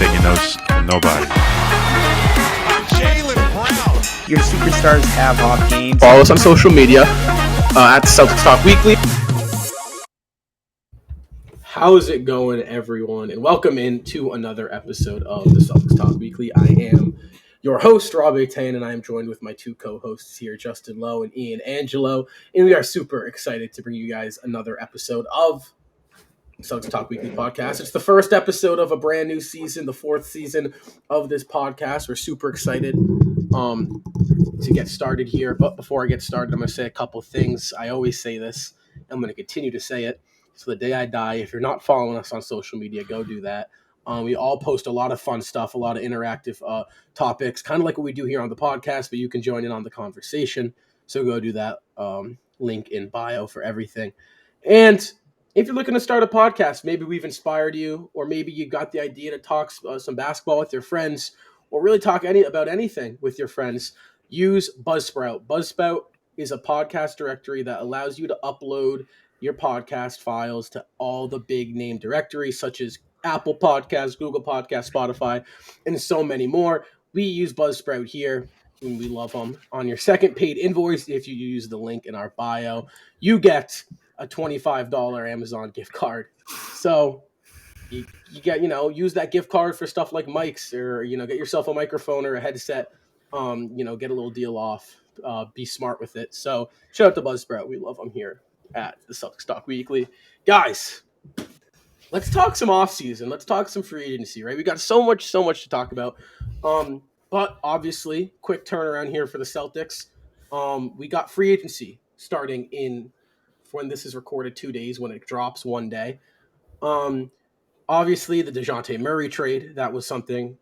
taking notes from nobody. Your superstars have off games. Follow us on social media at Celtics Talk Weekly. How's it going, everyone? And welcome into another episode of the Celtics Talk Weekly. I am your host, Rob Eitan, and I am joined with my two co-hosts here, Justin Lowe and Ian Angelo. And we are super excited to bring you guys another episode of Celtics Talk Weekly podcast. It's the first episode of a brand new season, the fourth season of this podcast. We're super excited to get started here. But before I get started, I'm going to say a couple things. I always say this. I'm going to continue to say it. So the day I die, if you're not following us on social media, go do that. We all post a lot of fun stuff, a lot of interactive topics, kind of like what we do here on the podcast, but you can join in on the conversation. So go do that. Link in bio for everything. And if you're looking to start a podcast, maybe we've inspired you, or maybe you got the idea to talk some basketball with your friends, or really talk about anything with your friends, use Buzzsprout. Buzzsprout is a podcast directory that allows you to upload your podcast files to all the big name directories, such as Apple Podcasts, Google Podcasts, Spotify, and so many more. We use Buzzsprout here, and we love them. On your second paid invoice, if you use the link in our bio, you get a $25 Amazon gift card. So you get, use that gift card for stuff like mics, or, get yourself a microphone or a headset, get a little deal off, be smart with it. So shout out to Buzzsprout. We love them here at the Celtics Talk Weekly. Guys, let's talk some offseason. Let's talk some free agency, right? We got so much to talk about. But obviously, quick turnaround here for the Celtics. We got free agency starting in, when this is recorded, 2 days, when it drops 1 day. Obviously, the DeJounte Murray trade, that was something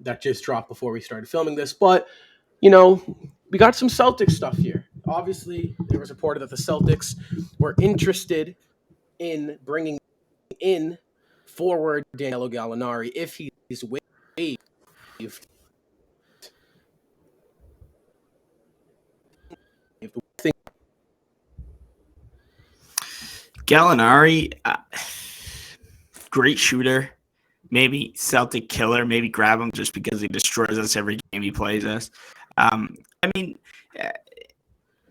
that just dropped before we started filming this. But, we got some Celtics stuff here. Obviously, it was reported that the Celtics were interested in bringing in forward Danilo Gallinari if he's waived. Gallinari, great shooter, maybe Celtic killer, maybe grab him just because he destroys us every game he plays us.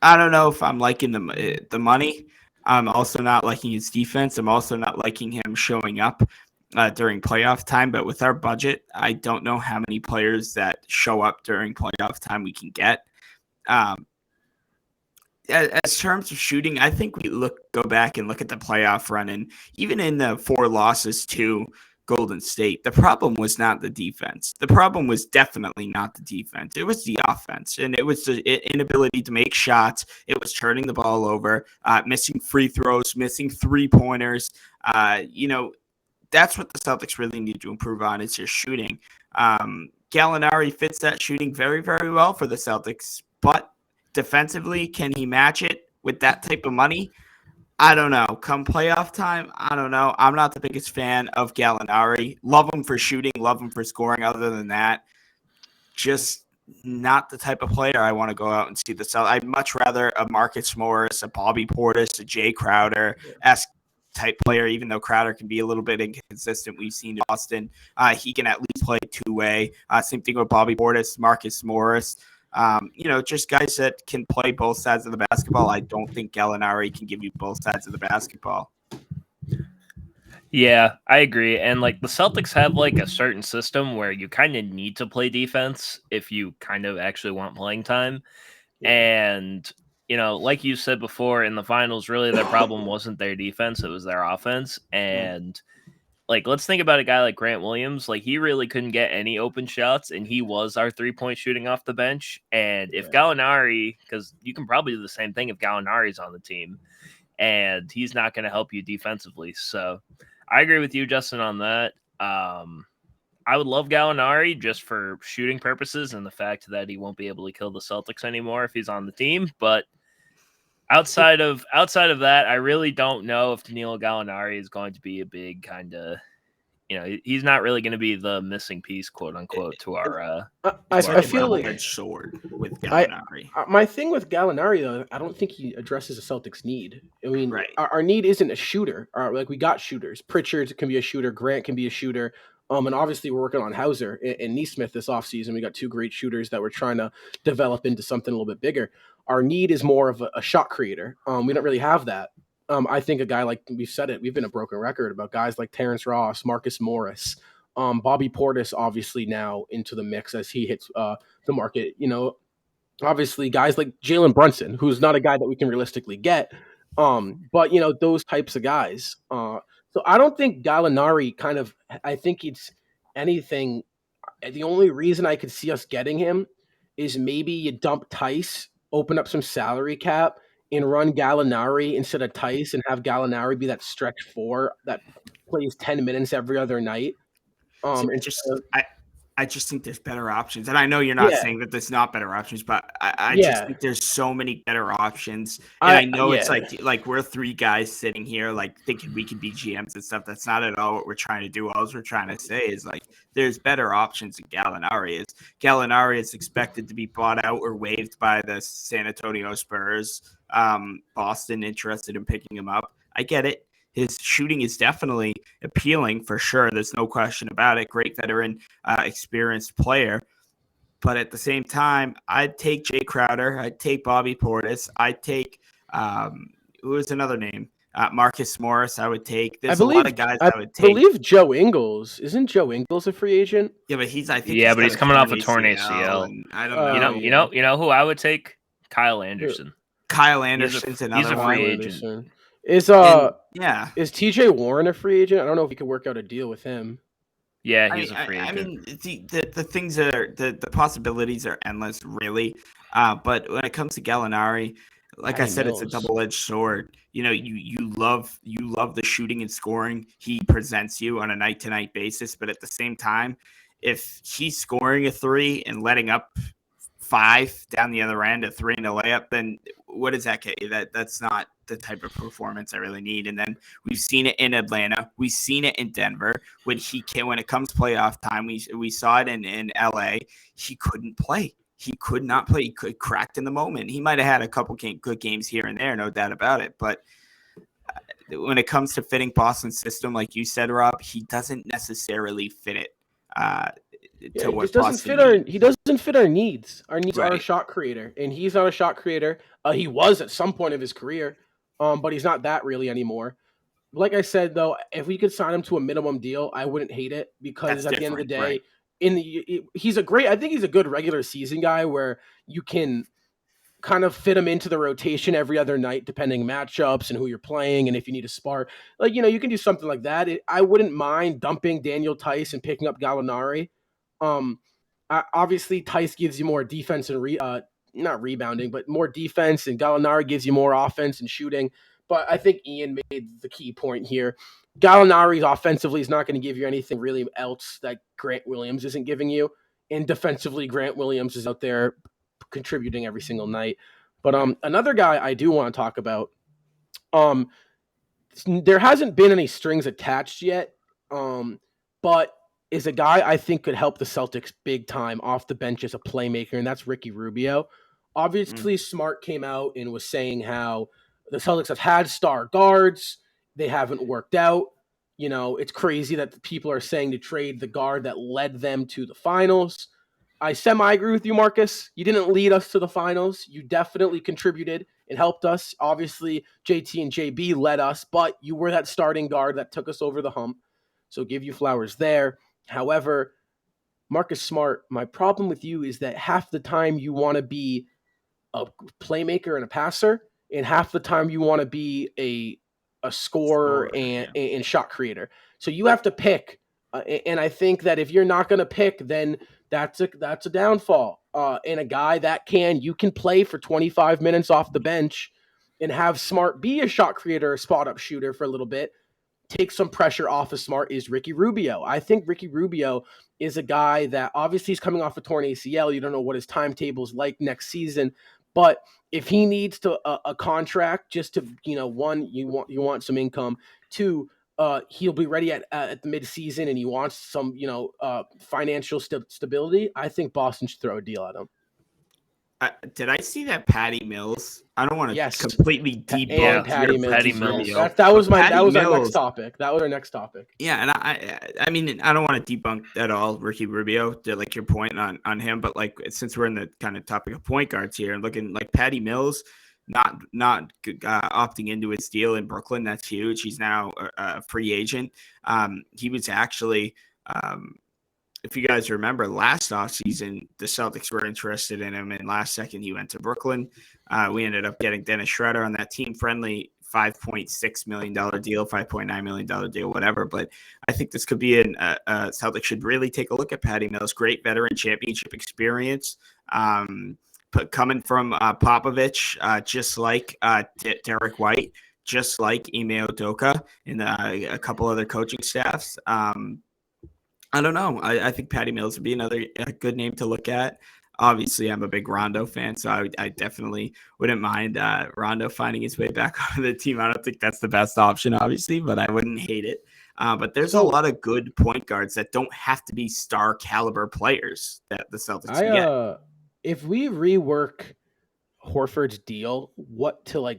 I don't know if I'm liking the money. I'm also not liking his defense. I'm also not liking him showing up during playoff time. But with our budget, I don't know how many players that show up during playoff time we can get. As terms of shooting, I think we go back and look at the playoff run, and even in the 4 losses to Golden State, the problem was not the defense. The problem was definitely not the defense. It was the offense, and it was the inability to make shots. It was turning the ball over, missing free throws, missing 3-pointers. That's what the Celtics really need to improve on, is their shooting. Gallinari fits that shooting very, very well for the Celtics, but defensively, can he match it with that type of money? I don't know. Come playoff time, I don't know. I'm not the biggest fan of Gallinari. Love him for shooting, love him for scoring. Other than that, just not the type of player I want to go out and see the Celtics. I'd much rather a Marcus Morris, a Bobby Portis, a Jay Crowder-esque type player, even though Crowder can be a little bit inconsistent. We've seen Boston. He can at least play two-way. Same thing with Bobby Portis, Marcus Morris. Just guys that can play both sides of the basketball. I don't think Gallinari can give you both sides of the basketball. Yeah, I agree. And the Celtics have a certain system where you kind of need to play defense if you kind of actually want playing time. And, like you said before in the finals, really their problem wasn't their defense, it was their offense. And let's think about a guy like Grant Williams. He really couldn't get any open shots, and he was our 3-point shooting off the bench. And if Gallinari, because you can probably do the same thing if Gallinari's on the team, and he's not going to help you defensively. So I agree with you, Justin, on that. I would love Gallinari just for shooting purposes and the fact that he won't be able to kill the Celtics anymore if he's on the team. But outside of that, I really don't know if Danilo Gallinari is going to be a big kind of, he's not really going to be the missing piece, quote unquote, to our. I feel like sword with Gallinari. My thing with Gallinari, though, I don't think he addresses a Celtics need. I mean, right. our need isn't a shooter. We got shooters. Pritchard can be a shooter. Grant can be a shooter. And obviously we're working on Hauser and Neesmith this offseason. We got two great shooters that we're trying to develop into something a little bit bigger. Our need is more of a shot creator. We don't really have that. I think a guy like, we've said it, we've been a broken record about guys like Terrence Ross, Marcus Morris, Bobby Portis, obviously now into the mix as he hits the market. Obviously guys like Jalen Brunson, who's not a guy that we can realistically get. But those types of guys. So I don't think Gallinari I think it's anything. The only reason I could see us getting him is maybe you dump Tice, open up some salary cap, and run Gallinari instead of Tice, and have Gallinari be that stretch four that plays 10 minutes every other night. So Instead of, I just think there's better options. And I know you're not yeah, saying that there's not better options, but I just yeah, think there's so many better options. And I know it's yeah. like we're three guys sitting here like thinking we can be GMs and stuff. That's not at all what we're trying to do. All we're trying to say is like there's better options than Gallinari is. Gallinari is expected to be bought out or waived by the San Antonio Spurs. Boston interested in picking him up. I get it. His shooting is definitely appealing for sure. There's no question about it. Great veteran, experienced player. But at the same time, I'd take Jay Crowder. I'd take Bobby Portis. I'd take, who was another name? Marcus Morris, I would take. There's a lot of guys I would take. I believe Joe Ingles. Isn't Joe Ingles a free agent? Yeah, but I think but he's coming off a torn ACL. ACL. And I don't know. You know who I would take? Kyle Anderson. Kyle Anderson's another He's a one. free agent. Is TJ Warren a free agent? I don't know if we could work out a deal with him. Yeah, he's a free agent. I mean, the things that are the possibilities are endless, really. But when it comes to Gallinari, like I said, it's a double-edged sword. You love the shooting and scoring he presents you on a night-to-night basis, but at the same time, if he's scoring a three and letting up 5 down the other end, a 3 and a layup, then what does that get you? That's not the type of performance I really need. And then we've seen it in Atlanta, we've seen it in Denver. When it comes playoff time, we saw it in LA. He couldn't play. He could not play. He cracked in the moment. He might have had a couple good games here and there, no doubt about it. But when it comes to fitting Boston's system, like you said, Rob, he doesn't necessarily fit it. He doesn't fit our needs. Our needs are a shot creator, and he's not a shot creator. He was at some point of his career, but he's not that really anymore. Like I said, though, if we could sign him to a minimum deal, I wouldn't hate it because at the end of the day, right. I think he's a good regular season guy where you can kind of fit him into the rotation every other night, depending matchups and who you're playing, and if you need a spark, you can do something like that. I wouldn't mind dumping Daniel Tice and picking up Gallinari. Obviously, Tice gives you more defense and not rebounding, but more defense, and Gallinari gives you more offense and shooting. But I think Ian made the key point here. Gallinari's offensively is not going to give you anything really else that Grant Williams isn't giving you, and defensively, Grant Williams is out there contributing every single night. But another guy I do want to talk about, there hasn't been any strings attached yet, but is a guy I think could help the Celtics big time off the bench as a playmaker, and that's Ricky Rubio. Obviously, Smart came out and was saying how the Celtics have had star guards. They haven't worked out. It's crazy that people are saying to trade the guard that led them to the finals. I semi-agree with you, Marcus. You didn't lead us to the finals. You definitely contributed and helped us. Obviously, JT and JB led us, but you were that starting guard that took us over the hump. So give you flowers there. However, Marcus Smart, my problem with you is that half the time you want to be a playmaker and a passer, and half the time you want to be a scorer and shot creator. So you have to pick. And I think that if you're not going to pick, then that's a downfall. And a guy that you can play for 25 minutes off the bench and have Smart be a shot creator, a spot up shooter for a little bit, take some pressure off of Smart, is Ricky Rubio. I think Ricky Rubio is a guy that obviously is coming off a torn ACL. You don't know what his timetable is like next season, but if he needs a contract just to, one, you want some income, two, he'll be ready at the midseason and he wants some, financial stability, I think Boston should throw a deal at him. Did I see that Patty Mills? I don't want to Yes. completely And debunk Patty your Mills. Ricky Patty Mills. Rubio. That was Patty our Mills- next topic. That was our next topic. Yeah, and I mean, I don't want to debunk at all Ricky Rubio, like your point on him, but like since we're in the kind of topic of point guards here, and looking like Patty Mills, not opting into his deal in Brooklyn, that's huge. He's now a free agent. He was actually. If you guys remember last offseason, the Celtics were interested in him, and last second he went to Brooklyn. We ended up getting Dennis Schroeder on that team-friendly $5.6 million deal, $5.9 million deal, whatever. But I think this could be Celtics should really take a look at Patty Mills. Great veteran championship experience. But coming from Popovich, just like Derek White, just like Ime Udoka and a couple other coaching staffs. I don't know. I think Patty Mills would be another good name to look at. Obviously, I'm a big Rondo fan, so I definitely wouldn't mind Rondo finding his way back onto the team. I don't think that's the best option, obviously, but I wouldn't hate it. But there's a lot of good point guards that don't have to be star caliber players that the Celtics can get. If we rework Horford's deal,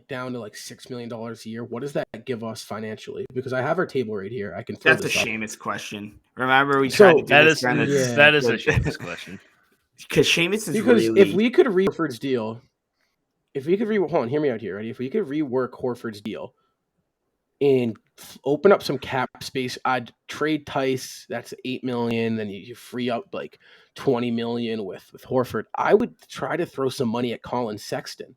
down to like $6 million a year, what does that give us financially? Because I have our table right here. I can throw That's a this up. Seamus question. Remember, we tried to do That this. that is a Seamus question. Because Seamus is Because really. if we could rework Horford's deal, hold on, hear me out here, ready? If we could rework Horford's deal and open up some cap space, I'd trade Tice. That's $8 million. Then you free up like $20 million with Horford. I would try to throw some money at Colin Sexton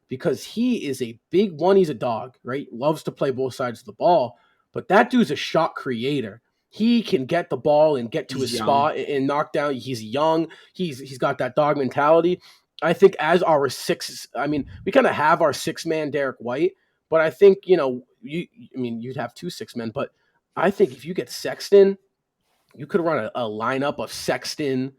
because he is a big one. He's a dog, right? Loves to play both sides of the ball, but that dude's a shot creator. He can get the ball and get to his spot and knock down. He's young. He's got that dog mentality. I think as our we kind of have our 6-man Derek White, but I think, you'd have 2 6 men, but I think if you get Sexton, you could run a lineup of Sexton,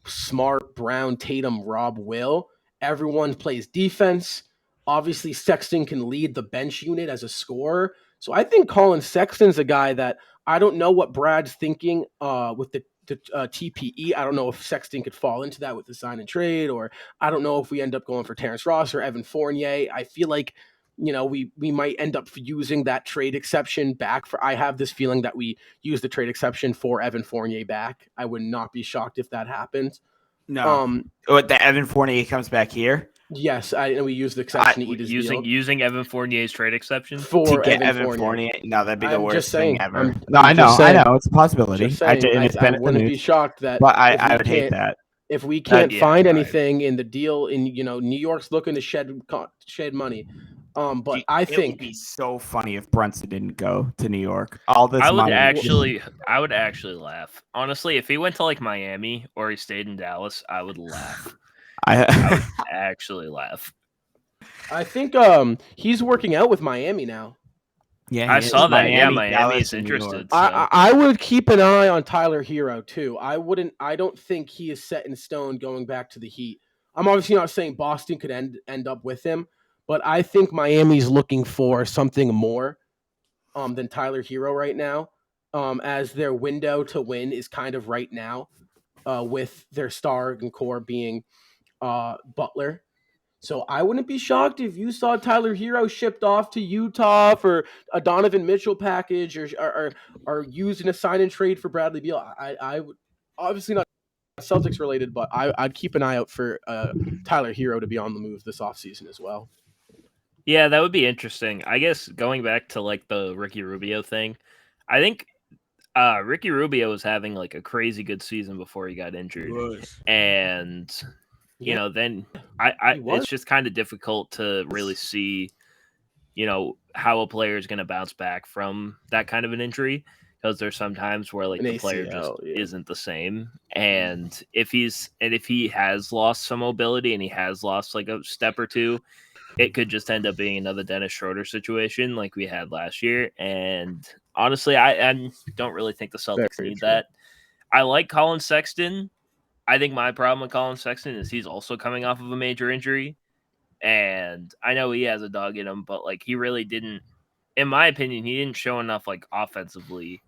Smart, Brown, Tatum, Rob, Will. Everyone plays defense. Obviously, Sexton can lead the bench unit as a scorer. So I think Colin Sexton's a guy that I don't know what Brad's thinking with the TPE. I don't know if Sexton could fall into that with the sign and trade, or I don't know if we end up going for Terrence Ross or Evan Fournier. I feel like we might end up using that trade exception back for. I have this feeling that we use the trade exception for Evan Fournier back. I would not be shocked if that happened. No. The Evan Fournier comes back here? Yes, we use the exception to eat his deal. Using Evan Fournier's trade exception for to get Evan Fournier. No, that'd be the worst thing ever. I know. It's a possibility. I wouldn't be shocked that. But I would hate that. If we can't find anything in the deal, New York's looking to shed money. But I think it would be so funny if Brunson didn't go to New York. All this money. I would actually laugh. Honestly, if he went to like Miami or he stayed in Dallas, I would laugh. I would actually laugh. I think he's working out with Miami now. Yeah, I saw that. Miami's interested. So. I would keep an eye on Tyler Hero too. I don't think he is set in stone going back to the Heat. I'm obviously not saying Boston could end up with him, but I think Miami's looking for something more than Tyler Hero right now, as their window to win is kind of right now, with their star and core being Butler. So I wouldn't be shocked if you saw Tyler Hero shipped off to Utah for a Donovan Mitchell package, or used in a sign and trade for Bradley Beal. I would obviously not Celtics related, but I'd keep an eye out for Tyler Hero to be on the move this offseason as well. Yeah, that would be interesting. I guess going back to like the Ricky Rubio thing, I think Ricky Rubio was having like a crazy good season before he got injured, and then it's just kind of difficult to really see, how a player is going to bounce back from that kind of an injury, because there's some times where like the player just isn't the same. And if he has lost some mobility and he has lost like a step or two, it could just end up being another Dennis Schroeder situation like we had last year. And honestly, I don't really think the Celtics need that. I like Colin Sexton. I think my problem with Colin Sexton is he's also coming off of a major injury. And I know he has a dog in him, but like he really didn't, in my opinion, he didn't show enough like offensively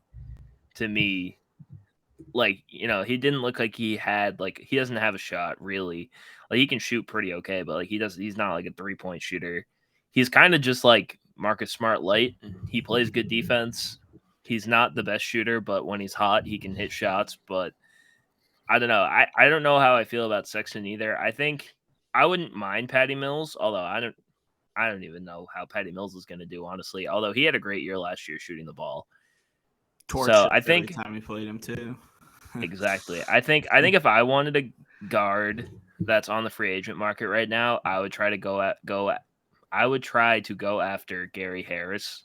to me like, he didn't look like he had he doesn't have a shot really. Like he can shoot pretty okay, but like he's not like a 3-point shooter. He's kind of just like Marcus Smart light. He plays good defense. He's not the best shooter, but when he's hot, he can hit shots. But I don't know. I don't know how I feel about Sexton either. I think I wouldn't mind Patty Mills, although I don't even know how Patty Mills is going to do, honestly. Although he had a great year last year shooting the ball. So I think every time we played him too. Exactly. I think if I wanted a guard that's on the free agent market right now, I would try to go after Gary Harris.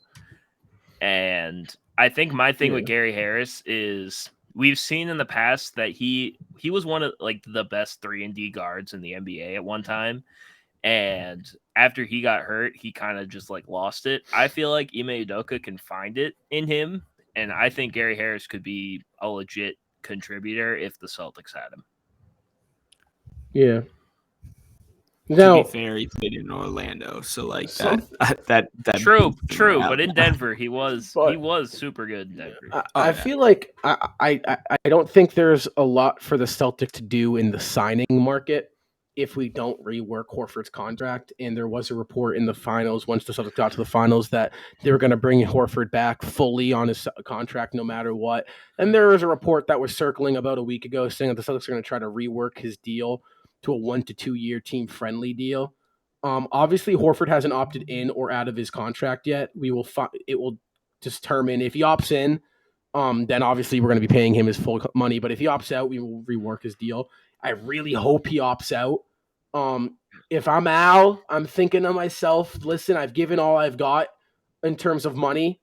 And I think my thing with Gary Harris is we've seen in the past that he was one of like the best 3-and-D guards in the NBA at one time. And after he got hurt, he kind of just like lost it. I feel like Ime Udoka can find it in him. And I think Gary Harris could be a legit contributor if the Celtics had him. Yeah. To be fair, he played in Orlando, so like that. True. But in Denver, he was super good in Denver. I feel like I don't think there's a lot for the Celtics to do in the signing market if we don't rework Horford's contract. And there was a report in the finals, once the Celtics got to the finals, that they were going to bring Horford back fully on his contract no matter what. And there was a report that was circling about a week ago saying that the Celtics are going to try to rework his deal to a 1 to 2 year team-friendly deal. Obviously, Horford hasn't opted in or out of his contract yet. It will determine if he opts in. Then obviously we're going to be paying him his full money. But if he opts out, we will rework his deal. I really hope he opts out. If I'm Al, I'm thinking to myself, listen, I've given all I've got in terms of money.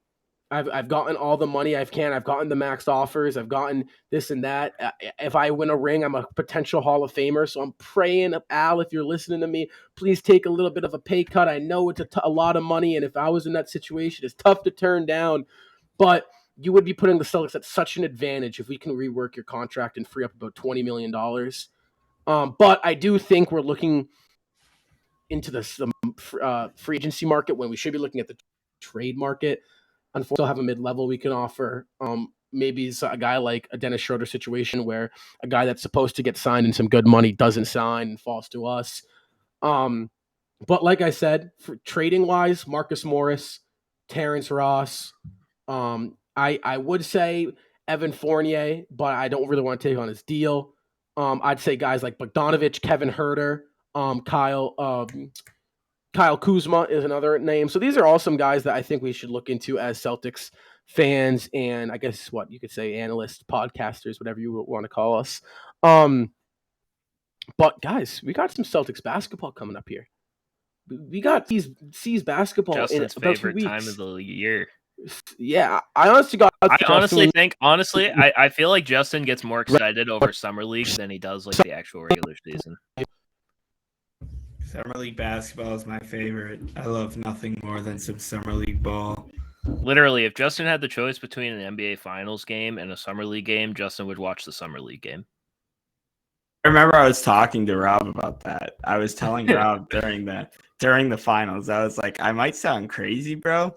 I've gotten all the money I can. I've gotten the max offers. I've gotten this and that. If I win a ring, I'm a potential Hall of Famer. So I'm praying, Al, if you're listening to me, please take a little bit of a pay cut. I know it's a lot of money, and if I was in that situation, it's tough to turn down. But you would be putting the Celtics at such an advantage if we can rework your contract and free up about $20 million. But I do think we're looking into the free agency market when we should be looking at the trade market. Unfortunately, still have a mid-level we can offer. Maybe it's a guy like a Dennis Schroeder situation where a guy that's supposed to get signed and some good money doesn't sign and falls to us. But like I said, for trading-wise, Marcus Morris, Terrence Ross, I would say Evan Fournier, but I don't really want to take on his deal. I'd say guys like Bogdanovich, Kevin Huerter, Kyle Kuzma is another name. So these are all some guys that I think we should look into as Celtics fans and I guess what you could say analysts, podcasters, whatever you want to call us. But guys, we got some Celtics basketball coming up here. We got C's basketball Justin's in about 2 favorite weeks. time of the year. Yeah, I feel like Justin gets more excited over Summer League than he does like the actual regular season. Summer League basketball is my favorite. I love nothing more than some Summer League ball. Literally, if Justin had the choice between an NBA Finals game and a Summer League game, Justin would watch the Summer League game. I remember I was talking to Rob about that. I was telling Rob during the finals, I was like, I might sound crazy, bro.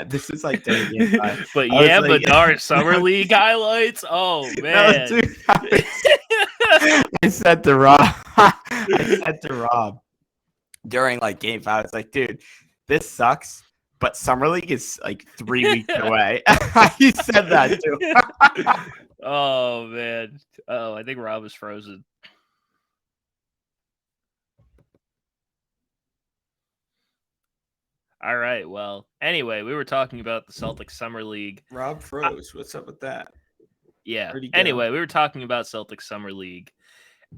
This is like during game 5. But yeah, like, but our Summer League highlights, oh man. No, dude, I said to Rob during like game 5, I was like, dude, this sucks, but Summer League is like 3 weeks away. He said that too. Oh man. Oh, I think Rob is frozen. All right. Well, anyway, we were talking about the Celtics Summer League. Rob froze. What's up with that? Yeah. Anyway, we were talking about Celtics Summer League,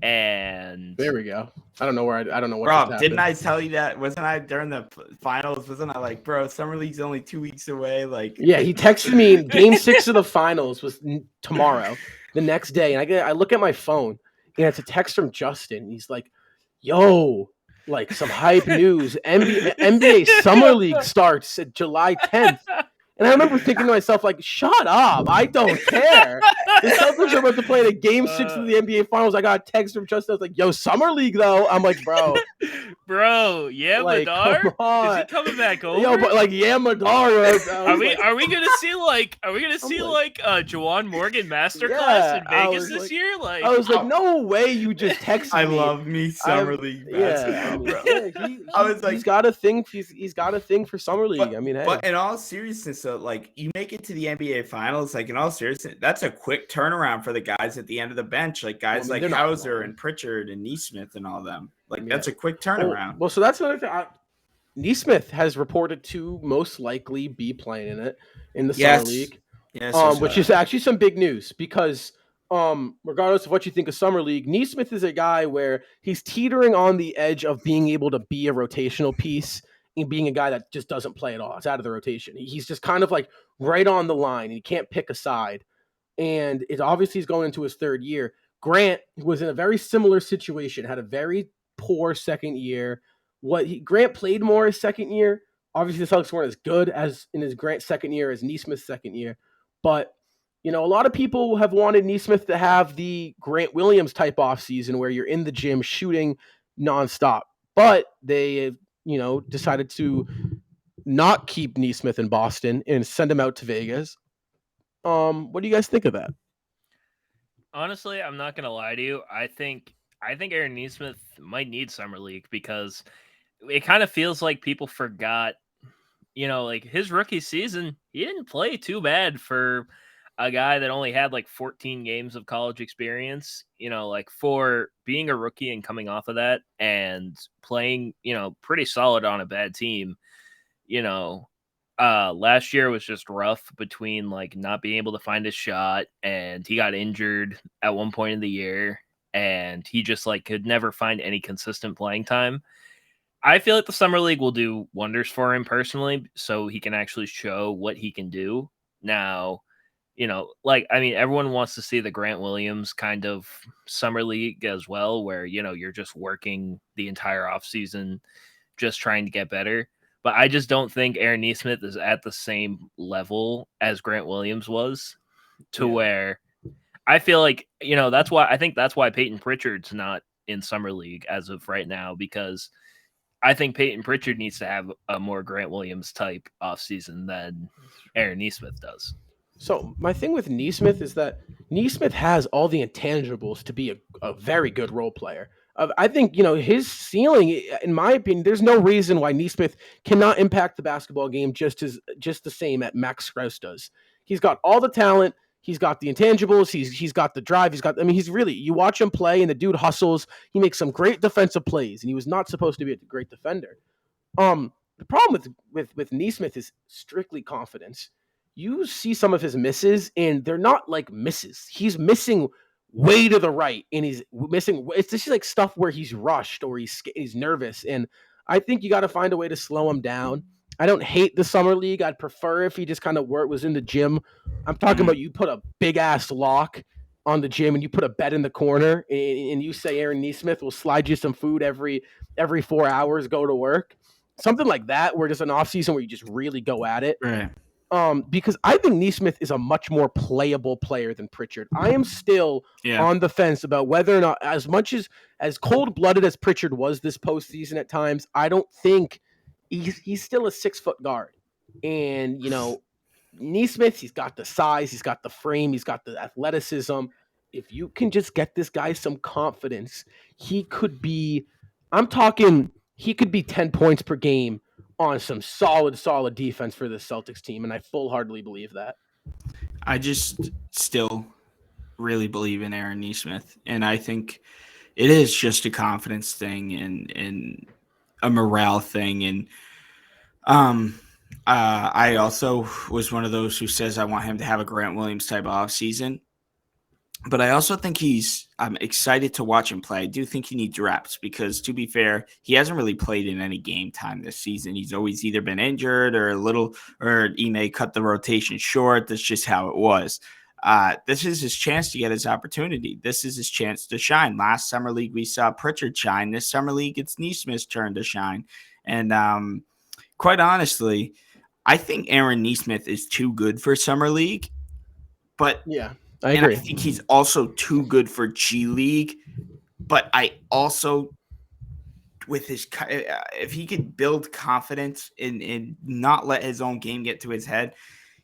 and there we go. I don't know what. Rob, didn't I tell you that? Wasn't I during the finals? Wasn't I like, bro? Summer League's only 2 weeks away. Like, yeah, he texted me. Game 6 of the finals was tomorrow, the next day, and I look at my phone, and it's a text from Justin. He's like, "Yo." Like some hype news. NBA Summer League starts at July 10th. And I remember thinking to myself, like, shut up. I don't care. The Celtics are about to play in a game 6 of the NBA Finals. I got a text from Justin. I was like, yo, Summer League, though. I'm like, bro. Yeah, Like, Madar? come on. Is he coming back over? Yo, but like, yeah, Madar. Are we gonna see Juwan Morgan masterclass in Vegas this year? Like, I was like, no way you just texted me. I love me Summer League basketball, bro. I was like, he's got a thing for Summer League. Hey. But in all seriousness, so like you make it to the NBA Finals, like in all seriousness, that's a quick turnaround for the guys at the end of the bench, like guys like Hauser and Pritchard and Nesmith and all them. Like that's a quick turnaround. Well, so that's another thing. Nesmith has reported to most likely be playing in the Summer League. Yes, which is actually some big news because regardless of what you think of Summer League, Nesmith is a guy where he's teetering on the edge of being able to be a rotational piece and being a guy that just doesn't play at all. It's out of the rotation. He's just kind of like right on the line and he can't pick a side. And it obviously he's going into his third year. Grant was in a very similar situation, had a very poor second year. Grant played more his second year. Obviously, the Celtics weren't as good as in his Grant second year as Nesmith's second year. But, a lot of people have wanted Nesmith to have the Grant Williams type offseason where you're in the gym shooting nonstop. But they, decided to not keep Nesmith in Boston and send him out to Vegas. What do you guys think of that? Honestly, I'm not gonna lie to you. I think Aaron Nesmith might need Summer League because it kind of feels like people forgot, like his rookie season, he didn't play too bad for a guy that only had like 14 games of college experience, like for being a rookie and coming off of that and playing, pretty solid on a bad team, last year was just rough between like not being able to find his shot and he got injured at one point in the year and he just like could never find any consistent playing time. I feel like the Summer League will do wonders for him personally so he can actually show what he can do. Now, everyone wants to see the Grant Williams kind of Summer League as well, where, you're just working the entire offseason just trying to get better. But I just don't think Aaron Nesmith is at the same level as Grant Williams was where I feel like, that's why Peyton Pritchard's not in Summer League as of right now, because I think Peyton Pritchard needs to have a more Grant Williams type offseason than Aaron Nesmith does. So my thing with Nesmith is that Nesmith has all the intangibles to be a very good role player. I think, his ceiling, in my opinion, there's no reason why Nesmith cannot impact the basketball game just the same as Max Strus does. He's got all the talent. He's got the intangibles. He's got the drive. He's really, you watch him play and the dude hustles. He makes some great defensive plays and he was not supposed to be a great defender. The problem with Nesmith is strictly confidence. You see some of his misses, and they're not like misses. He's missing way to the right, and he's missing. It's just like stuff where he's rushed or he's nervous, and I think you got to find a way to slow him down. I don't hate the Summer League. I'd prefer if he just kind of was in the gym. I'm talking about you put a big ass lock on the gym and you put a bed in the corner, and you say Aaron Nesmith will slide you some food every 4 hours. Go to work, something like that. Where just an off season where you just really go at it. Right. Because I think Nesmith is a much more playable player than Pritchard. I am still on the fence about whether or not, as much as cold-blooded as Pritchard was this postseason at times, I don't think he's still a 6-foot guard. And, Nesmith, he's got the size, he's got the frame, he's got the athleticism. If you can just get this guy some confidence, he could be 10 points per game on some solid defense for the Celtics team, and I full-heartedly believe that. I just still really believe in Aaron Nesmith, and I think it is just a confidence thing and a morale thing. And I also was one of those who says I want him to have a Grant Williams type of offseason. But I also think I'm excited to watch him play. I do think he needs reps because, to be fair, he hasn't really played in any game time this season. He's always either been injured or he may cut the rotation short. That's just how it was. This is his chance to get his opportunity. This is his chance to shine. Last Summer League, we saw Pritchard shine. This Summer League, it's Nesmith's turn to shine. And quite honestly, I think Aaron Nesmith is too good for Summer League, but Yeah, I agree. I think he's also too good for G League. But I also, with his, if he could build confidence and not let his own game get to his head,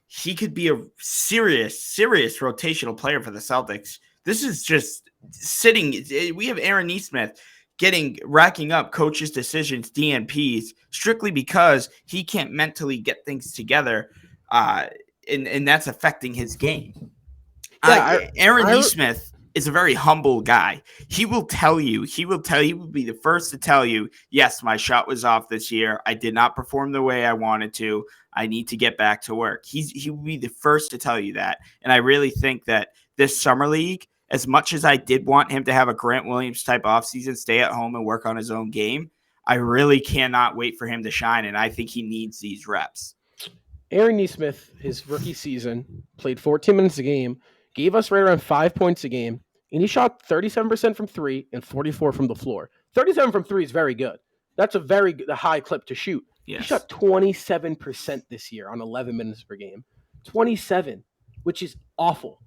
he could be a serious rotational player for the Celtics. This is just sitting. We have Aaron Nesmith racking up coaches' decisions, DNPs, strictly because he can't mentally get things together, and that's affecting his game. Aaron Nesmith is a very humble guy. He will be the first to tell you, yes, my shot was off this year. I did not perform the way I wanted to. I need to get back to work. He will be the first to tell you that. And I really think that this summer league, as much as I did want him to have a Grant Williams type offseason, stay at home and work on his own game, I really cannot wait for him to shine. And I think he needs these reps. Aaron Nesmith, his rookie season, played 14 minutes a game, gave us right around 5 points a game, and he shot 37% from 3 and 44 from the floor. 37 from 3 is very good. That's a very high clip to shoot. Yes. He shot 27% this year on 11 minutes per game. 27, which is awful.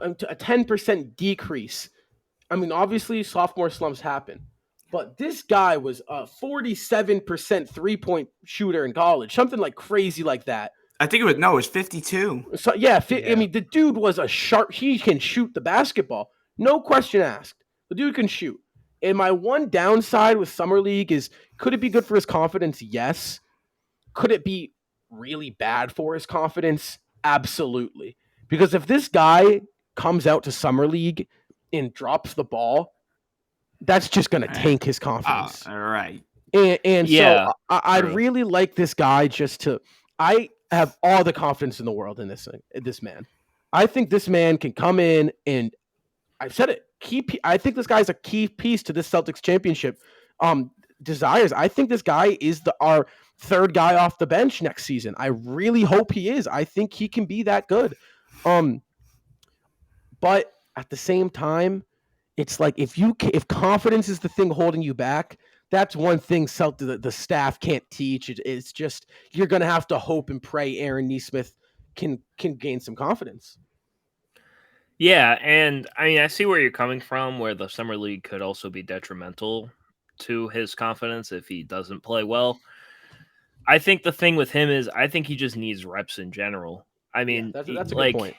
A 10% decrease. I mean, obviously, sophomore slumps happen. But this guy was a 47% three-point shooter in college, something like crazy like that. I think it was 52. So yeah. I mean, the dude was a sharp. He can shoot the basketball, no question asked. The dude can shoot. And my one downside with Summer League is, could it be good for his confidence? Yes. Could it be really bad for his confidence? Absolutely. Because if this guy comes out to Summer League and drops the ball, that's just going to tank his confidence. All right. And so I'd really like this guy I have all the confidence in the world in this man. I think this man can come in and, I've said it, I think this guy's a key piece to this Celtics championship desires. I think this guy is our third guy off the bench next season. I really hope he is. I think he can be that good. But at the same time, it's like if confidence is the thing holding you back, that's one thing the staff can't teach. It's just, you're going to have to hope and pray Aaron Nesmith can gain some confidence. Yeah, and I mean, I see where you're coming from, where the Summer League could also be detrimental to his confidence if he doesn't play well. I think the thing with him is, I think he just needs reps in general. I mean, that's a good point.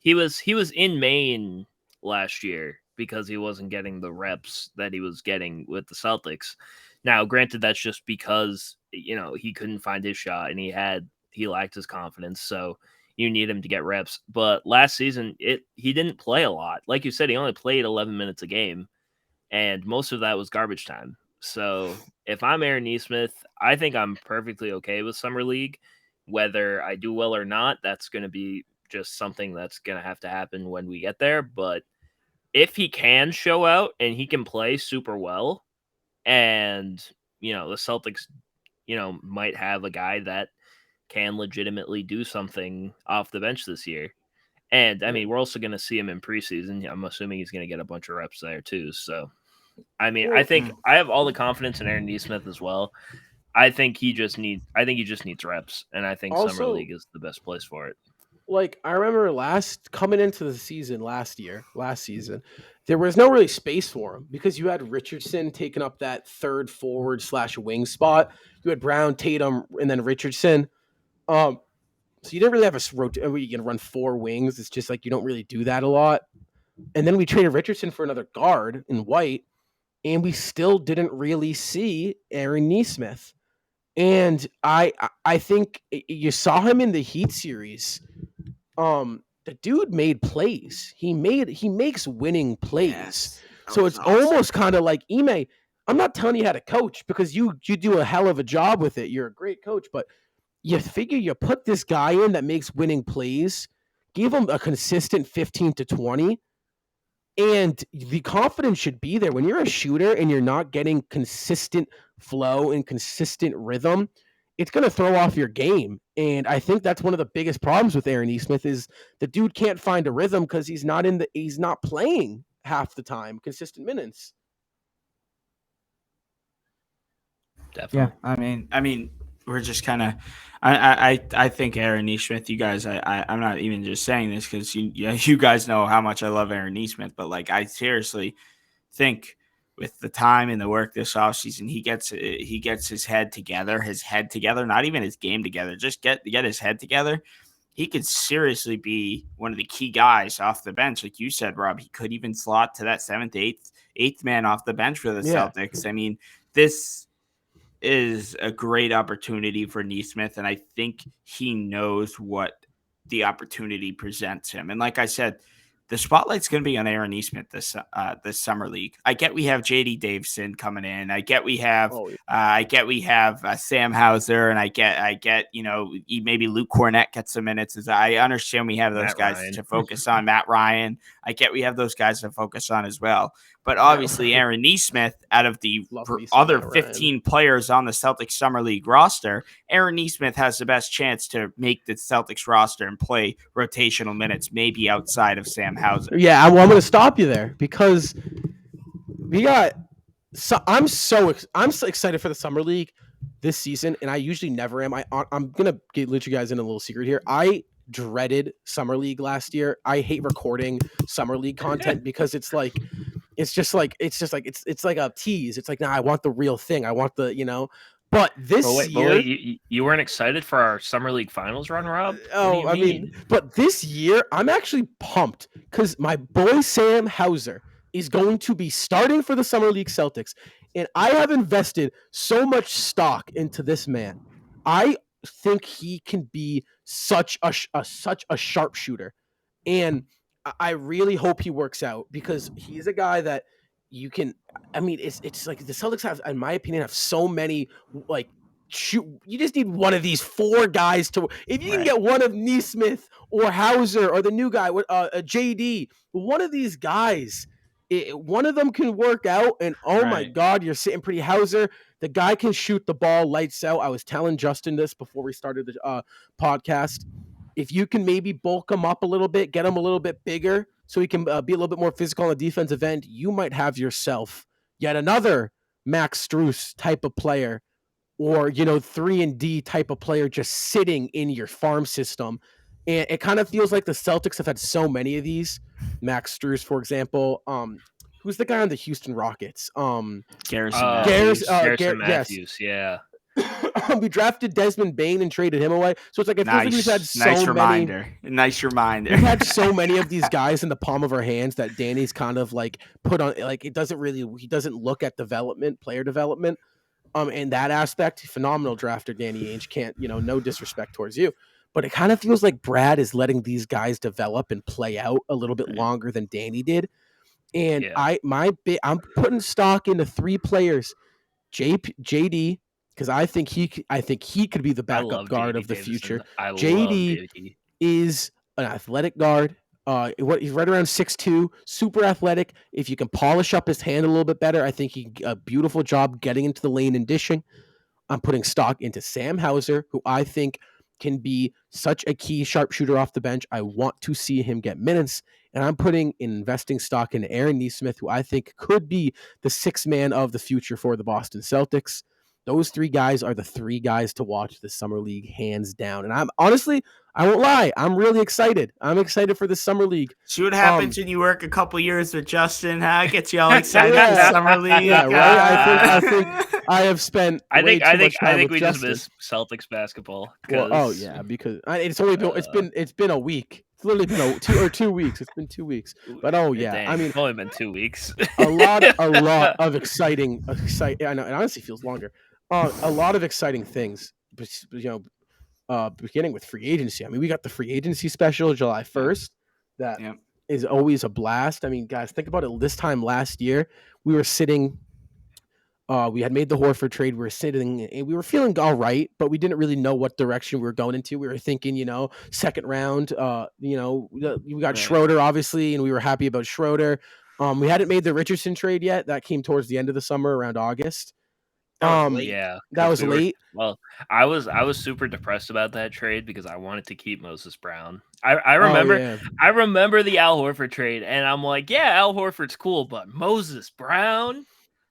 He was in Maine last year because he wasn't getting the reps that he was getting with the Celtics. Now, granted, that's just because, he couldn't find his shot and he lacked his confidence. So you need him to get reps. But last season, he didn't play a lot. Like you said, he only played 11 minutes a game, and most of that was garbage time. So if I'm Aaron Nesmith, I think I'm perfectly okay with Summer League. Whether I do well or not, that's going to be just something that's going to have to happen when we get there. But if he can show out and he can play super well, and, the Celtics, might have a guy that can legitimately do something off the bench this year. And, I mean, we're also going to see him in preseason. I'm assuming he's going to get a bunch of reps there, too. So, I mean, I think I have all the confidence in Aaron Nesmith as well. I think he just needs reps, and I think Summer League is the best place for it. Like, I remember coming into the season last season, there was no really space for him because you had Richardson taking up that third forward / wing spot. You had Brown, Tatum, and then Richardson. So you didn't really have you can run 4 wings. It's just like you don't really do that a lot. And then we traded Richardson for another guard in White, and we still didn't really see Aaron Nesmith. And I think you saw him in the Heat series. The dude made plays. He makes winning plays. Yes, so it's awesome. Almost kind of like, Ime, I'm not telling you how to coach because you do a hell of a job with it. You're a great coach, but you figure you put this guy in that makes winning plays, give him a consistent 15 to 20, and the confidence should be there. When you're a shooter and you're not getting consistent flow and consistent rhythm, it's going to throw off your game. And I think that's one of the biggest problems with Aaron Nesmith is the dude can't find a rhythm because he's not playing half the time consistent minutes. Definitely. Yeah, I mean, we're just kind of. I think Aaron Nesmith. You guys, I'm not even just saying this because you guys know how much I love Aaron Nesmith, but like I seriously think with the time and the work this offseason, he gets his head together, not even his game together, just get his head together. He could seriously be one of the key guys off the bench. Like you said, Rob, he could even slot to that seventh, eighth man off the bench for the Celtics. I mean, this is a great opportunity for Nesmith, and I think he knows what the opportunity presents him. And like I said, the spotlight's going to be on Aaron Nesmith this summer league. I get we have JD Davison coming in. I get we have Sam Hauser, and I get maybe Luke Cornett gets some minutes. As I understand, we have those Matt guys Ryan. to focus on. Matt Ryan. I get we have those guys to focus on as well. But obviously, Aaron Nesmith, out of the other 15 players on the Celtics Summer League roster, Aaron Nesmith has the best chance to make the Celtics roster and play rotational minutes, maybe outside of Sam Hauser. Yeah, I'm going to stop you there because we got. So I'm so excited for the Summer League this season, and I usually never am. I'm gonna let you guys in a little secret here. I dreaded Summer League last year. I hate recording Summer League content because it's like it's like a tease. It's like, nah, I want the real thing. I want the, But this year, you weren't excited for our Summer League Finals run, Rob? Oh, I mean, but this year I'm actually pumped because my boy Sam Hauser is going to be starting for the Summer League Celtics, and I have invested so much stock into this man. I think he can be such a sharpshooter, and I really hope he works out because he's a guy that you can. I mean, it's like the Celtics have, in my opinion, have so many like. Shoot, you just need one of these four guys to. If you can get one of Nesmith or Hauser or the new guy with JD, one of these guys, one of them can work out. And my God, you're sitting pretty. Hauser, the guy can shoot the ball lights out. I was telling Justin this before we started the podcast. If you can maybe bulk him up a little bit, get him a little bit bigger, so he can be a little bit more physical on the defensive end, you might have yourself yet another Max Strus type of player. Or 3-and-D type of player just sitting in your farm system. And it kind of feels like the Celtics have had so many of these. Max Strus, for example. Who's the guy on the Houston Rockets? Garrison Matthews. Yeah. We drafted Desmond Bane and traded him away. So it's like, I feel like we've had Nice reminder. We've had so many of these guys in the palm of our hands that Danny's kind of like put on, like he doesn't look at player development. In that aspect, phenomenal drafter Danny Ainge. Can't, no disrespect towards you, but it kind of feels like Brad is letting these guys develop and play out a little bit longer than Danny did. And I'm putting stock into three players, JD, because I think he could be the backup guard of the future. JD is an athletic guard. He's right around 6'2", super athletic. If you can polish up his hand a little bit better, I think he a beautiful job getting into the lane and dishing. I'm putting stock into Sam Hauser, who I think can be such a key sharpshooter off the bench. I want to see him get minutes, and I'm investing stock in Aaron Nesmith, who I think could be the sixth man of the future for the Boston Celtics. Those three guys are the three guys to watch this Summer League, hands down. And I'm honestly, I won't lie, I'm really excited. I'm excited for the Summer League. See what happens when you work a couple years with Justin, huh? Gets you all excited for the Summer League. Yeah, right. I think I have spent. I think we Justin. just miss Celtics basketball. Well, because it's only been it's been a week. It's literally been 2 weeks. It's been 2 weeks. But Dang, I mean, it's only been 2 weeks. a lot of exciting. I know it honestly feels longer. A lot of exciting things. Beginning with free agency. I mean, we got the free agency special July 1st. That is always a blast. I mean, guys, think about it. This time last year, we were sitting. We had made the Horford trade. We were sitting and we were feeling all right, but we didn't really know what direction we were going into. We were thinking, second round. We got Schroeder, obviously, and we were happy about Schroeder. We hadn't made the Richardson trade yet. That came towards the end of the summer, around August. That was late. Well, I was super depressed about that trade because I wanted to keep Moses Brown. I remember the Al Horford trade, and I'm like, yeah, Al Horford's cool, but Moses Brown,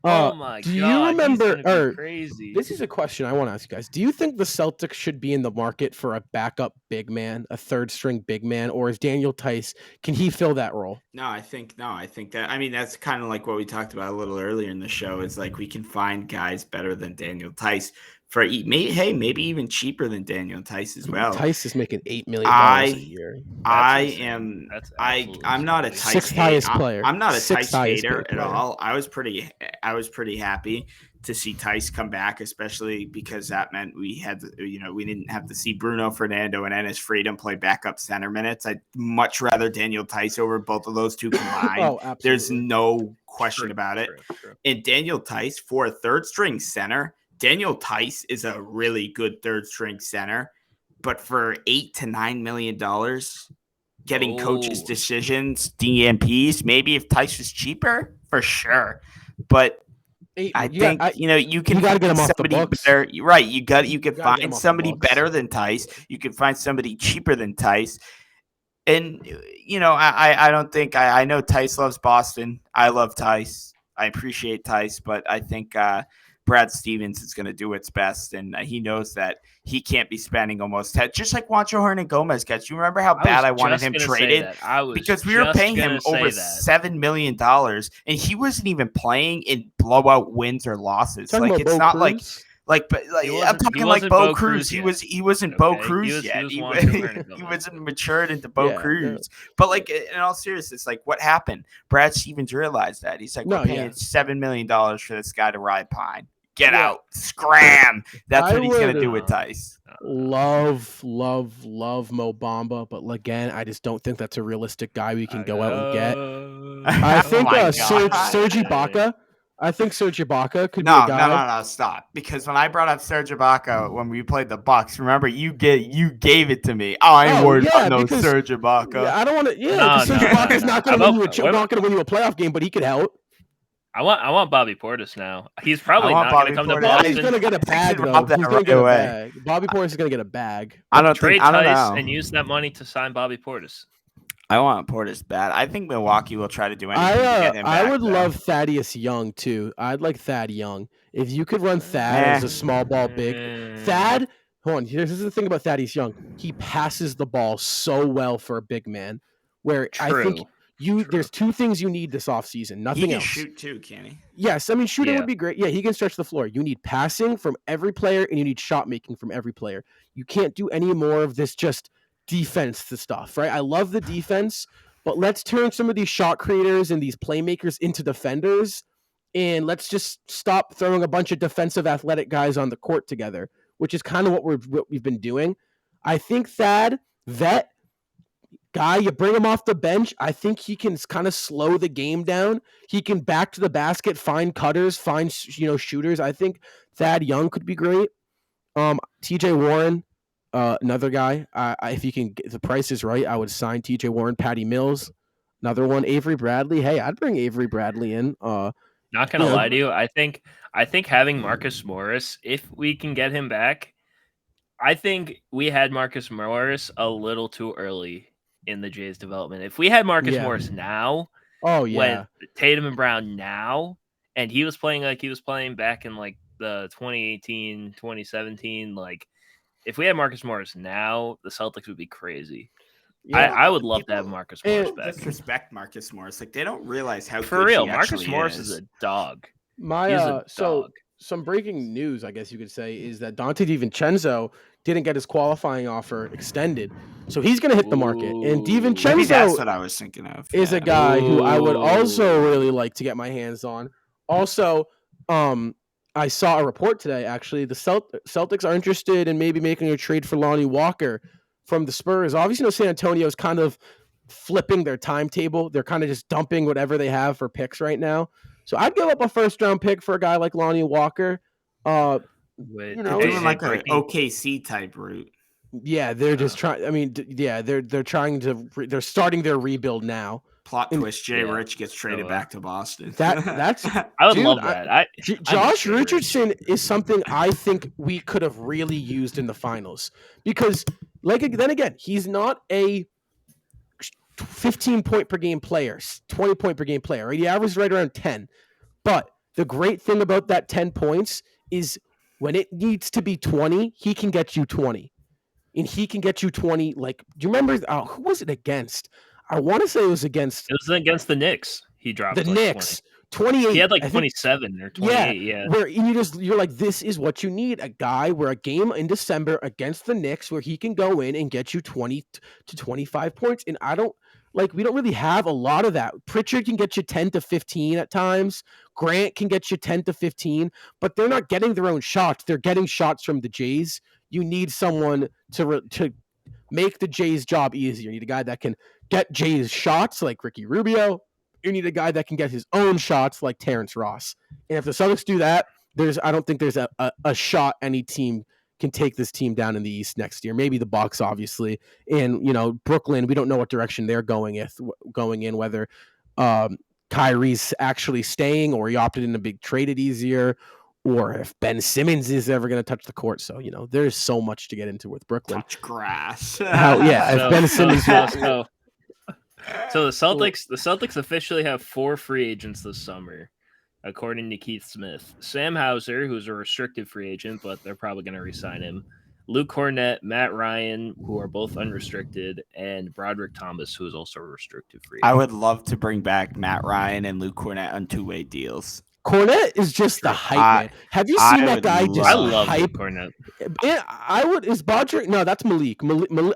Oh my do you god, he's remember? gonna be Or crazy. this is a question I want to ask you guys. Do you think the Celtics should be in the market for a backup big man, a third string big man, or is Daniel Tice? Can he fill that role? No, I think that, I mean, that's kind of like what we talked about a little earlier in the show. Is like we can find guys better than Daniel Tice for maybe even cheaper than Daniel Tice as well. Tice is making $8 million a year. I'm not a Tice Sixth highest player. I'm not a Sixth Tice highest hater paid at player. all. I was pretty happy to see Tice come back, especially because that meant we didn't have to see Bruno Fernando and Enes Freedom play backup center minutes. I'd much rather Daniel Tice over both of those two combined. Oh, absolutely. There's no question about it. True. And Daniel Tice, for a third string center, Daniel Tice is a really good third string center, but for $8 to $9 million, getting coaches' decisions, DMPs, maybe if Tice was cheaper, for sure. But you can gotta get him off the books. better. Right, you can find somebody better than Tice. You can find somebody cheaper than Tice. And I don't think I know Tice loves Boston. I love Tice. I appreciate Tice, but I think Brad Stevens is going to do what's best, and he knows that he can't be spending almost just like Juancho Hernangomez gets. You remember how bad I wanted him traded because we were paying him over $7 million, and he wasn't even playing in blowout wins or losses. Like it's not like. But I'm talking like Bo Cruz. He wasn't Bo Cruz yet. He wasn't matured into Bo Cruz. But like in all seriousness, like what happened? Brad Stevens realized that. He's like, we're paying $7 million for this guy to ride pine. Get out, scram. That's what he's gonna do with Tice. Love Mo Bamba, but again, I just don't think that's a realistic guy we can go out and get. I think Serge Ibaka. I think Serge Ibaka could be a guy. No, stop. Because when I brought up Serge Ibaka when we played the Bucks, remember you gave it to me. Oh, I ain't worried about Serge Ibaka. Yeah, I don't want to. Yeah, Serge Ibaka's not going to win you a playoff game, but he could help. I want Bobby Portis now. He's probably not going to come to Boston. He's going to get a bag though. He's going to get a bag. Bobby Portis is going to get a bag. I don't know. And use that money to sign Bobby Portis. I want Portis bad. I think Milwaukee will try to do anything to get him back. I would love Thaddeus Young too. I'd like Thad Young. If you could run Thad as a small ball big. Thad, hold on. Here's the thing about Thaddeus Young. He passes the ball so well for a big man. Where I think there's two things you need this offseason. Nothing else. He can shoot too, can he? Yes, I mean shooting would be great. Yeah, he can stretch the floor. You need passing from every player, and you need shot making from every player. You can't do any more of this just defense to stuff, right? I love the defense, but let's turn some of these shot creators and these playmakers into defenders, and let's just stop throwing a bunch of defensive athletic guys on the court together, which is kind of what we've been doing. I think Thad, vet guy, you bring him off the bench, I think he can kind of slow the game down. He can back to the basket, find cutters, find shooters. I think Thad Young could be great. TJ Warren, another guy. If you can get the price is right, I would sign TJ Warren. Patty Mills, another one. Avery Bradley. Hey, I'd bring Avery Bradley in. Not gonna lie to you. I think having Marcus Morris, if we can get him back, I think we had Marcus Morris a little too early in the Jays development. If we had Marcus Morris now, when Tatum and Brown now, and he was playing like he was playing back in like the 2018, 2017, like. If we had Marcus Morris now, the Celtics would be crazy. Yeah, I would love to have Marcus Morris back. Disrespect Marcus Morris. Like they don't realize how for real. Marcus Morris is a dog. Some breaking news, I guess you could say, is that Dante DiVincenzo didn't get his qualifying offer extended, so he's going to hit the market. And DiVincenzo, maybe that's what I was thinking of. Is a guy who I would also really like to get my hands on. Also, I saw a report today, actually. The Celtics are interested in maybe making a trade for Lonnie Walker from the Spurs. Obviously, San Antonio's kind of flipping their timetable. They're kind of just dumping whatever they have for picks right now. So I'd give up a first-round pick for a guy like Lonnie Walker. Doing like an OKC type route. Yeah, they're just trying. I mean, they're trying to. They're starting their rebuild now. Plot twist: Jay Rich gets traded back to Boston. That's I would love that. Josh Richardson is something I think we could have really used in the finals because, then again, he's not a 15-point per game player, 20-point per game player. Right? He averages right around 10, but the great thing about that 10 points is when it needs to be 20, he can get you 20. And he can get you 20. Like, do you remember? Who was it against? I want to say it was against the Knicks. He dropped the like Knicks. 20. 28. He had like I think, 27 or 28. Yeah. Where you're like, this is what you need. A guy where a game in December against the Knicks where he can go in and get you 20 to 25 points. And we don't really have a lot of that. Pritchard can get you 10 to 15 at times. Grant can get you 10 to 15, but they're not getting their own shots. They're getting shots from the Jays. You need someone to make the Jays' job easier. You need a guy that can get Jays shots like Ricky Rubio. You need a guy that can get his own shots like Terrence Ross. And if the Celtics do that, I don't think there's a shot any team can take this team down in the East next year. Maybe the Bucks, obviously. And, Brooklyn, we don't know what direction they're going in, whether Kyrie's actually staying or he opted in to be traded easier, or if Ben Simmons is ever going to touch the court. So, there's so much to get into with Brooklyn. Touch grass. If Ben Simmons... So the Celtics officially have 4 free agents this summer, according to Keith Smith. Sam Hauser, who's a restricted free agent, but they're probably going to re-sign him. Luke Cornett, Matt Ryan, who are both unrestricted, and Broderick Thomas, who is also a restricted free agent. I would love to bring back Matt Ryan and Luke Cornett on 2-way deals. Cornett is just the hype man. Have you seen that guy just I love hype? Cornett. I would. Is Broderick? No, that's Malik.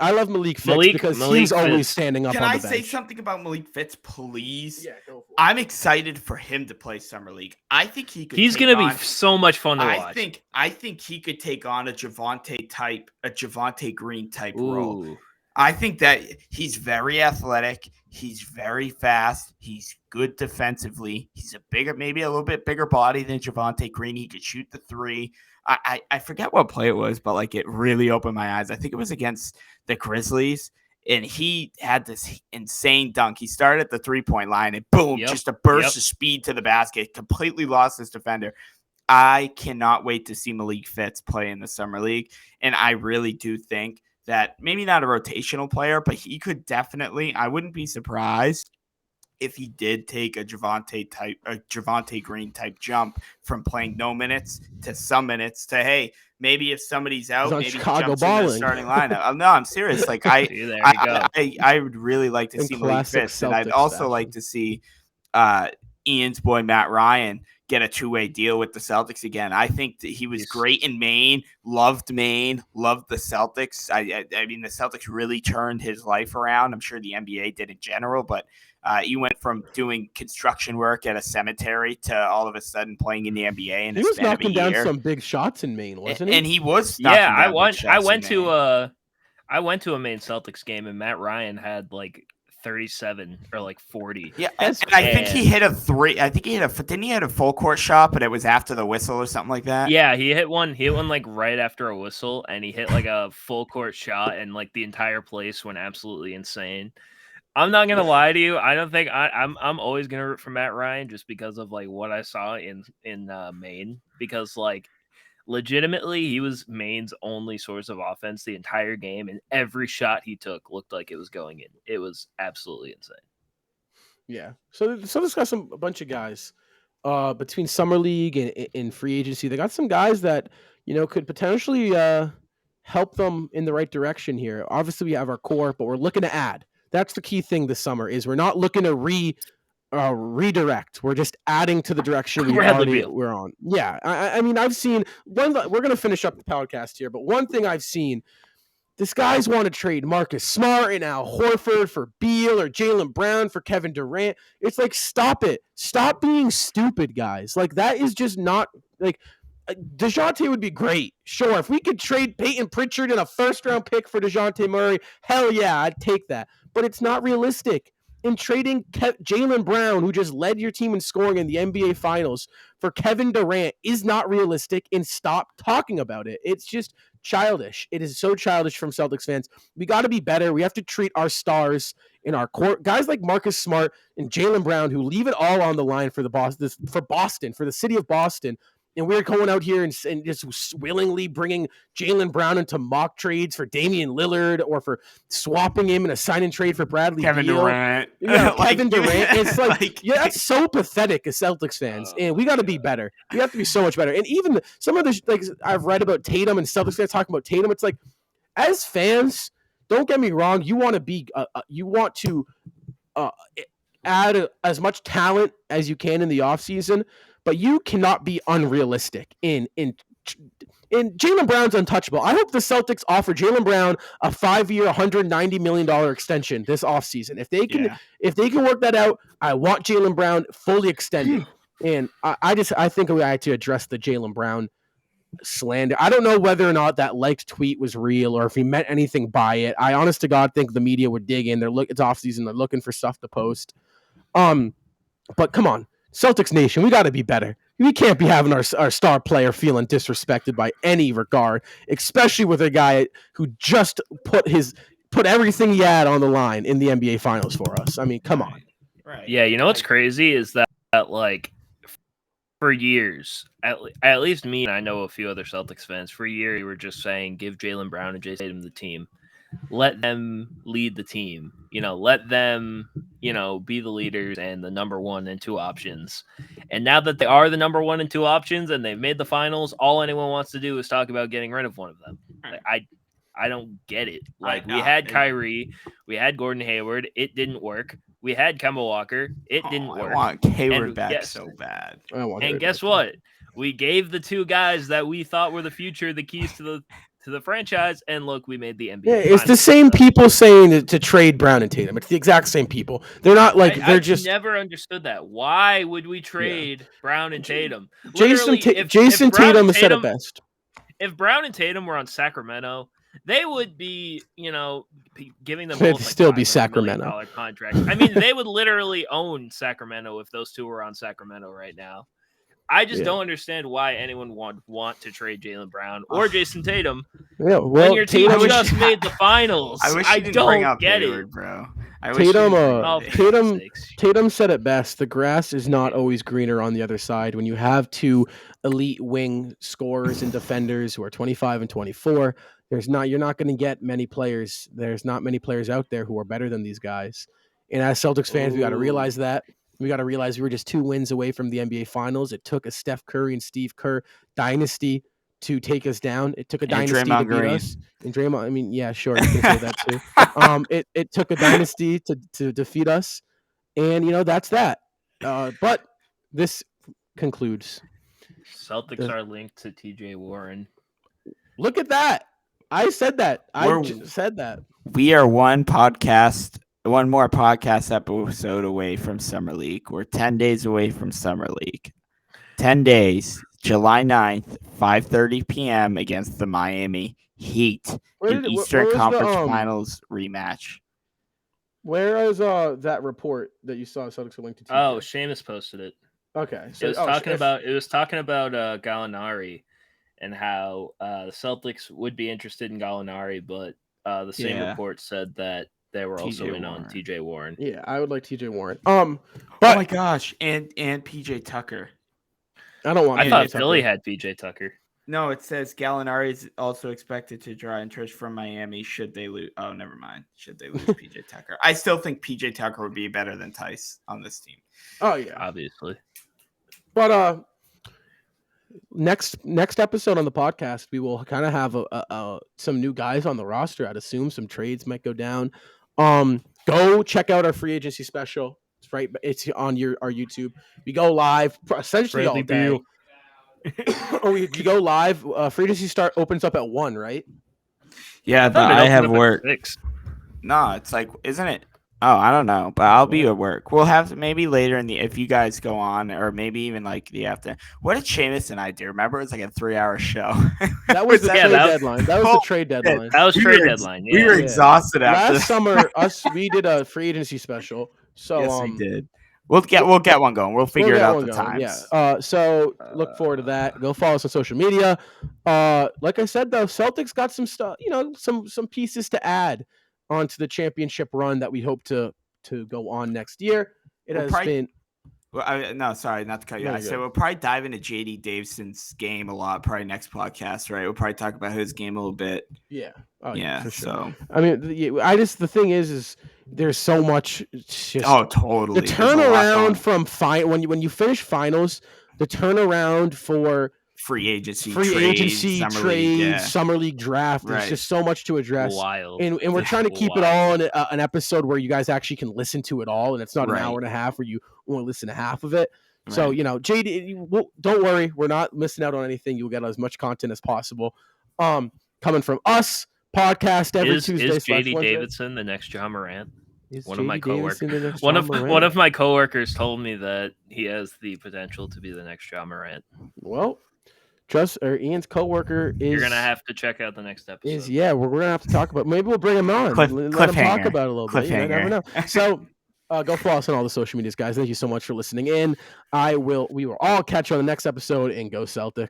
I love Malik Fitz because he's always standing up on the bench. Can I say something about Malik Fitz, please? Yeah, go for it. I'm excited for him to play Summer League. I think he's going to be so much fun to watch. I think he could take on a Javonte Green type Ooh. role. I think that he's very athletic. He's very fast. He's good defensively. He's maybe a little bit bigger body than Javonte Green. He could shoot the 3. I forget what play it was, but it really opened my eyes. I think it was against the Grizzlies, and he had this insane dunk. He started at the 3-point line, and boom, just a burst of speed to the basket. Completely lost his defender. I cannot wait to see Malik Fitz play in the Summer League, and I really do think that maybe not a rotational player, but he could definitely, I wouldn't be surprised if he did take a Javonte Green type jump from playing no minutes to some minutes to, hey, maybe if somebody's out, maybe Chicago he jumps balling. in the starting lineup. No, I'm serious. I would really like to see Malik Fitz, and I'd also like to see Ian's boy Matt Ryan get a 2-way deal with the Celtics again. I think that he was great in Maine, loved the Celtics. I mean, the Celtics really turned his life around. I'm sure the NBA did in general, but he went from doing construction work at a cemetery to all of a sudden playing in the NBA. And he was knocking down some big shots in Maine, wasn't he? And he was. I went to a Maine Celtics game, and Matt Ryan had 37 or 40. Yeah, and I think he hit a 3. I think didn't he hit a full court shot, but it was after the whistle or something like that? Yeah, he hit one right after a whistle, and he hit a full court shot, and the entire place went absolutely insane. I'm not gonna lie to you. I don't think I'm always gonna root for Matt Ryan just because of what I saw in Maine, because legitimately, he was Maine's only source of offense the entire game, and every shot he took looked like it was going in. It was absolutely insane. Yeah. So this got a bunch of guys between Summer League and free agency. They got some guys that could potentially help them in the right direction here. Obviously, we have our core, but we're looking to add. That's the key thing this summer is we're not looking to redirect. We're just adding to the direction we're on. Yeah. I mean, I've seen we're going to finish up the podcast here, but one thing I've seen, this guy's want to trade Marcus Smart and Al Horford for Beal or Jaylen Brown for Kevin Durant. It's stop it. Stop being stupid, guys. That is just not DeJounte would be great. Sure. If we could trade Peyton Pritchard and a first-round pick for DeJounte Murray, hell yeah, I'd take that. But it's not realistic. In trading Jaylen Brown, who just led your team in scoring in the NBA Finals, for Kevin Durant is not realistic, and stop talking about it. It's just childish. It is so childish from Celtics fans. We got to be better. We have to treat our stars in our court. Guys like Marcus Smart and Jaylen Brown, who leave it all on the line for the city of Boston, and we're going out here and just willingly bringing Jaylen Brown into mock trades for Damian Lillard or for swapping him in a sign and trade for Bradley Kevin Beal. Durant. Yeah, Like, Kevin Durant. It's like, yeah, that's so pathetic as Celtics fans, and we got to be better. We have to be so much better. And even some of the like I've read about Tatum and Celtics fans talking about Tatum. It's like, as fans, don't get me wrong. You want to be, you want to add as much talent as you can in the offseason, but you cannot be unrealistic in Jaylen Brown's untouchable. I hope the Celtics offer Jaylen Brown a 5-year, $190 million extension this offseason. If they can work that out, I want Jaylen Brown fully extended. And I think we had to address the Jaylen Brown slander. I don't know whether or not that liked tweet was real or if he meant anything by it. I honest to God think the media would dig in. It's offseason. They're looking for stuff to post. But come on, Celtics Nation, we got to be better. We can't be having our star player feeling disrespected by any regard, especially with a guy who just put everything he had on the line in the NBA Finals for us. I mean, come on. Right. Yeah, you know what's crazy is that like for years, at least me and I know a few other Celtics fans, for a year we were just saying, give Jaylen Brown and Jason Tatum the team. Let them lead the team. Let them, be the leaders and the number 1 and 2 options. And now that they are the number 1 and 2 options and they've made the finals, all anyone wants to do is talk about getting rid of one of them. Like, I don't get it. Like, we had Kyrie, we had Gordon Hayward, it didn't work. We had Kemba Walker, it didn't work. I want Hayward back so bad. And guess what? We gave the 2 guys that we thought were the future the keys to the franchise, and look, we made the NBA. Yeah, it's the same people saying to trade Brown and Tatum. It's the exact same people. They're not like I've never understood that. Why would we trade Brown and Tatum? Jason Tatum said it best. If Brown and Tatum were on Sacramento, they would be, giving them both still be Sacramento contracts. I mean, they would literally own Sacramento if those 2 were on Sacramento right now. I just don't understand why anyone would want to trade Jaylen Brown or Jason Tatum when your team just made the finals. I don't get Hayward, it, bro. Tatum said it best. The grass is not always greener on the other side. When you have 2 elite wing scorers and defenders who are 25 and 24, you're not going to get many players. There's not many players out there who are better than these guys. And as Celtics fans, we got to realize that. We got to realize we were just 2 wins away from the NBA Finals. It took a Steph Curry and Steve Kerr dynasty to take us down. It took a dynasty to beat us. And Draymond, I mean, yeah, sure, you can say that too. It took a dynasty to defeat us, and that's that. But this concludes. Celtics are linked to TJ Warren. Look at that! I said that. Said that. We are one more podcast episode away from Summer League. We're 10 days away from Summer League. 10 days, July 9th, 5:30 p.m. against the Miami Heat in Eastern Conference Finals rematch. Where is that report that you saw Celtics are linked to TJ? Oh, Seamus posted it. Okay. So it was talking about Gallinari and how the Celtics would be interested in Gallinari, but the same report said that they were also in on TJ Warren. Yeah, I would like TJ Warren. But, oh my gosh, and PJ Tucker. I don't want. I thought Philly had PJ Tucker. No, it says Gallinari is also expected to draw interest from Miami should they lose. Oh, never mind. Should they lose PJ Tucker? I still think PJ Tucker would be better than Tice on this team. Oh yeah, obviously. But next episode on the podcast, we will kind of have some new guys on the roster. I'd assume some trades might go down. Go check out our free agency special. It's right. It's on our YouTube. We go live essentially all day. We go live. Free agency opens up at 1, right? Yeah, but I have work. No, it's like, isn't it? Oh, I don't know, but I'll be at work. We'll have maybe later if you guys go on, or maybe even like the afternoon. What did Seamus and I do? Remember, it was like a 3-hour show. That was the trade deadline. That was the trade deadline. That was trade deadline. We were exhausted after last summer. We did a free agency special. So yes, we did. We'll get one going. We'll figure it out the times. Yeah. So look forward to that. Go follow us on social media. Like I said, though, Celtics got some stuff. Some pieces to add onto the championship run that we hope to go on next year. It has been Well, no, sorry, not to cut you. No, I you're said good. we'll probably dive into JD Davison's game a lot, probably next podcast, right? We'll probably talk about his game a little bit. Yeah. Oh, Yeah, for sure. so I mean, the thing is there's so much. It's just totally. the There's a lot turnaround going. from when you finish finals, the turnaround for free agency, trades, summer league draft. There's just so much to address. Wild. And we're trying to keep it all in an episode where you guys actually can listen to it all, and it's not an hour and a half where you only listen to half of it. Right. So, JD, don't worry. We're not missing out on anything. You'll get as much content as possible. Coming from us, podcast every Tuesday. Is JD Davidson the next John Morant? One of my coworkers told me that he has the potential to be the next John Morant. Well, Ian's coworker is. You're gonna have to check out the next episode. We're gonna have to talk about. Maybe we'll bring him on. Let him talk about it a little bit. You never know. So, go follow us on all the social medias, guys. Thank you so much for listening in. We will all catch you on the next episode, and go Celtics.